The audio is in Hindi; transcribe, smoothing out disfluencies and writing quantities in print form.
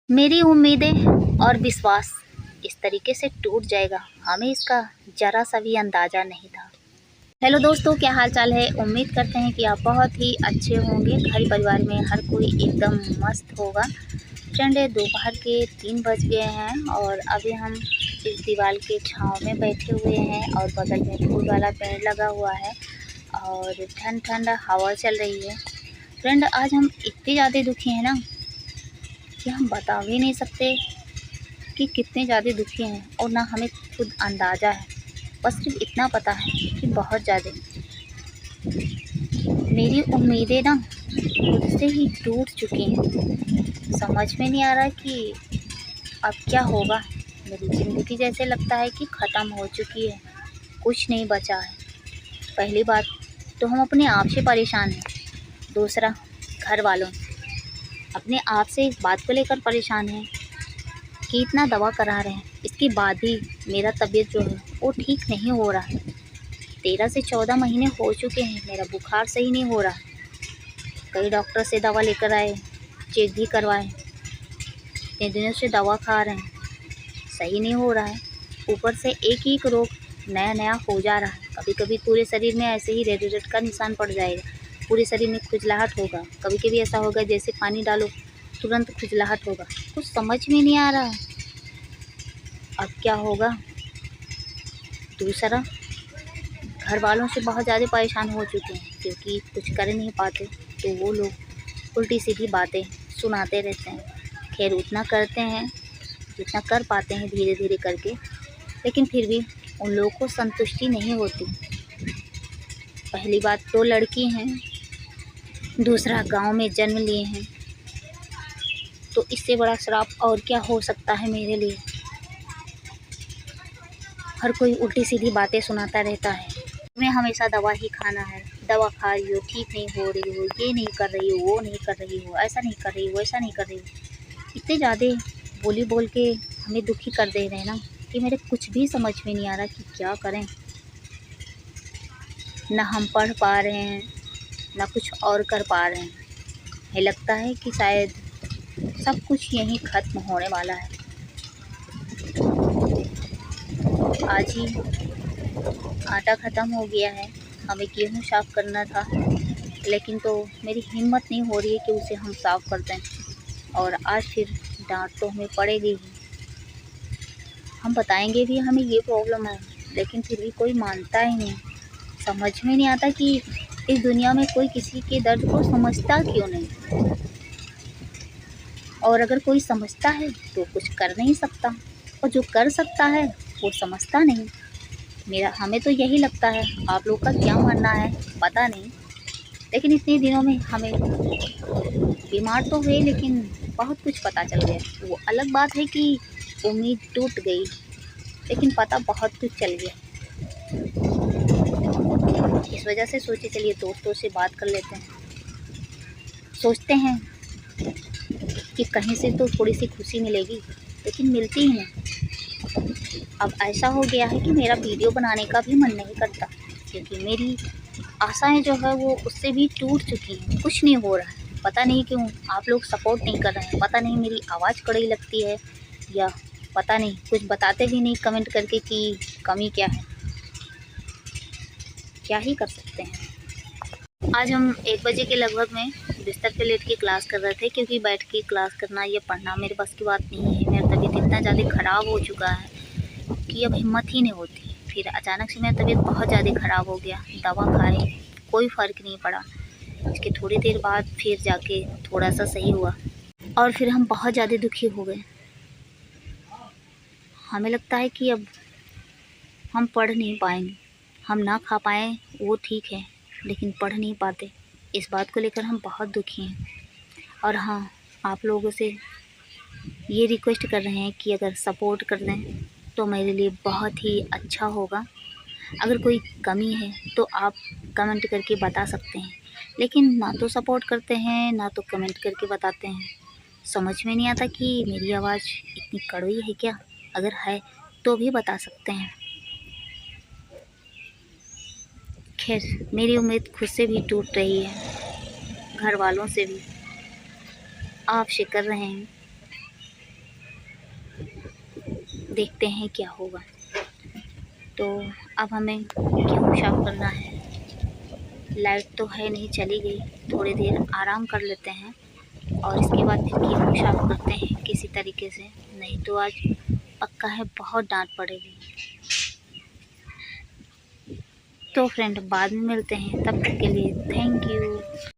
मेरी उम्मीदें और विश्वास इस तरीके से टूट जाएगा, हमें इसका ज़रा सा भी अंदाज़ा नहीं था। हेलो दोस्तों, क्या हाल चाल है। उम्मीद करते हैं कि आप बहुत ही अच्छे होंगे। घर परिवार में हर कोई एकदम मस्त होगा। फ्रेंड, दोपहर के 3 बज गए हैं और अभी हम इस दीवार के छाँव में बैठे हुए हैं और बगल में फूल वाला पेड़ लगा हुआ है और ठंड ठंड हवा चल रही है। फ्रेंड, आज हम इतने ज़्यादा दुखी हैं ना कि हम बता भी नहीं सकते कि कितने ज़्यादा दुखी हैं, और ना हमें खुद अंदाज़ा है। बस सिर्फ इतना पता है कि बहुत ज़्यादा मेरी उम्मीदें ना खुद से ही टूट चुकी हैं। समझ में नहीं आ रहा कि अब क्या होगा। मेरी ज़िंदगी जैसे लगता है कि ख़त्म हो चुकी है, कुछ नहीं बचा है। पहली बात तो हम अपने आप से परेशान हैं। दूसरा, घर वालों अपने आप से इस बात को लेकर परेशान हैं कि इतना दवा करा रहे हैं, इसके बाद भी मेरा तबीयत जो है वो ठीक नहीं हो रहा है। 13 से 14 महीने हो चुके हैं, मेरा बुखार सही नहीं हो रहा। कई डॉक्टर से दवा लेकर आए, चेक भी करवाए, इतने दिनों से दवा खा रहे हैं, सही नहीं हो रहा है। ऊपर से एक ही रोग नया नया हो जा रहा है। कभी कभी पूरे शरीर में ऐसे ही रेड रेड का निशान पड़ जाएगा, पूरे शरीर में खुजलाहट होगा। कभी कभी ऐसा होगा जैसे पानी डालो तुरंत खुजलाहट होगा। कुछ समझ में नहीं आ रहा अब क्या होगा। दूसरा, घर वालों से बहुत ज़्यादा परेशान हो चुके हैं क्योंकि कुछ कर नहीं पाते, तो वो लोग उल्टी सीधी बातें सुनाते रहते हैं। खैर, उतना करते हैं जितना कर पाते हैं धीरे धीरे करके, लेकिन फिर भी उन लोगों को संतुष्टि नहीं होती। पहली बात तो लड़की हैं, दूसरा गांव में जन्म लिए हैं, तो इससे बड़ा श्राप और क्या हो सकता है मेरे लिए। हर कोई उल्टी सीधी बातें सुनाता रहता है, मैं हमेशा दवा ही खाना है, दवा खा रही हो, ठीक नहीं हो रही हो, ये नहीं कर रही हो, वो नहीं कर रही हो, ऐसा नहीं कर रही हो, वैसा नहीं कर रही हो। इतने ज़्यादा बोली बोल के हमें दुखी कर दे रहे हैं ना कि मेरे कुछ भी समझ में नहीं आ रहा कि क्या करें। ना हम पढ़ पा रहे हैं, ना कुछ और कर पा रहे हैं। हमें लगता है कि शायद सब कुछ यहीं ख़त्म होने वाला है। आज ही आटा ख़त्म हो गया है, हमें गेहूँ साफ़ करना था, लेकिन तो मेरी हिम्मत नहीं हो रही है कि उसे हम साफ़ कर दें। और आज फिर डांट तो हमें पड़ेगी ही। हम बताएंगे भी हमें ये प्रॉब्लम है, लेकिन फिर भी कोई मानता ही नहीं। समझ में नहीं आता कि इस दुनिया में कोई किसी के दर्द को समझता क्यों नहीं, और अगर कोई समझता है तो कुछ कर नहीं सकता, और जो कर सकता है वो समझता नहीं। हमें तो यही लगता है। आप लोग का क्या मानना है पता नहीं, लेकिन इतने दिनों में हमें बीमार तो हुए लेकिन बहुत कुछ पता चल गया। वो अलग बात है कि उम्मीद टूट गई, लेकिन पता बहुत कुछ चल गया। इस वजह से सोचे चलिए दोस्तों से बात कर लेते हैं। सोचते हैं कि कहीं से तो थोड़ी सी खुशी मिलेगी, लेकिन मिलती ही नहीं। अब ऐसा हो गया है कि मेरा वीडियो बनाने का भी मन नहीं करता, क्योंकि मेरी आशाएं जो है वो उससे भी टूट चुकी हैं। कुछ नहीं हो रहा है, पता नहीं क्यों आप लोग सपोर्ट नहीं कर रहे हैं। पता नहीं मेरी आवाज़ कड़वी लगती है, या पता नहीं कुछ बताते भी नहीं कमेंट करके कि कमी क्या है। क्या ही कर सकते हैं। आज हम 1 बजे के लगभग में बिस्तर पे लेट के क्लास कर रहे थे, क्योंकि बैठ के क्लास करना या पढ़ना मेरे बस की बात नहीं है। मेरा तबीयत इतना ज़्यादा ख़राब हो चुका है कि अब हिम्मत ही नहीं होती। फिर अचानक से मेरा तबीयत बहुत ज़्यादा ख़राब हो गया, दवा खाई, कोई फ़र्क नहीं पड़ा। इसके थोड़ी देर बाद फिर जाके थोड़ा सा सही हुआ, और फिर हम बहुत ज़्यादा दुखी हो गए। हमें लगता है कि अब हम पढ़ नहीं पाएंगे। हम ना खा पाएँ वो ठीक है, लेकिन पढ़ नहीं पाते, इस बात को लेकर हम बहुत दुखी हैं। और हाँ, आप लोगों से ये रिक्वेस्ट कर रहे हैं कि अगर सपोर्ट कर दें तो मेरे लिए बहुत ही अच्छा होगा। अगर कोई कमी है तो आप कमेंट करके बता सकते हैं, लेकिन ना तो सपोर्ट करते हैं ना तो कमेंट करके बताते हैं। समझ में नहीं आता कि मेरी आवाज़ इतनी कड़वी है क्या। अगर है तो भी बता सकते हैं। खैर, मेरी उम्मीद खुद से भी टूट रही है, घर वालों से भी, आपसे कर रहे हैं। देखते हैं क्या होगा। तो अब हमें गेहूँ साफ करना है। लाइट तो है नहीं, चली गई। थोड़ी देर आराम कर लेते हैं और इसके बाद फिर गेहूँ साफ करते हैं किसी तरीके से, नहीं तो आज पक्का है बहुत डांट पड़ेगी। तो फ्रेंड बाद में मिलते हैं, तब तक के लिए थैंक यू।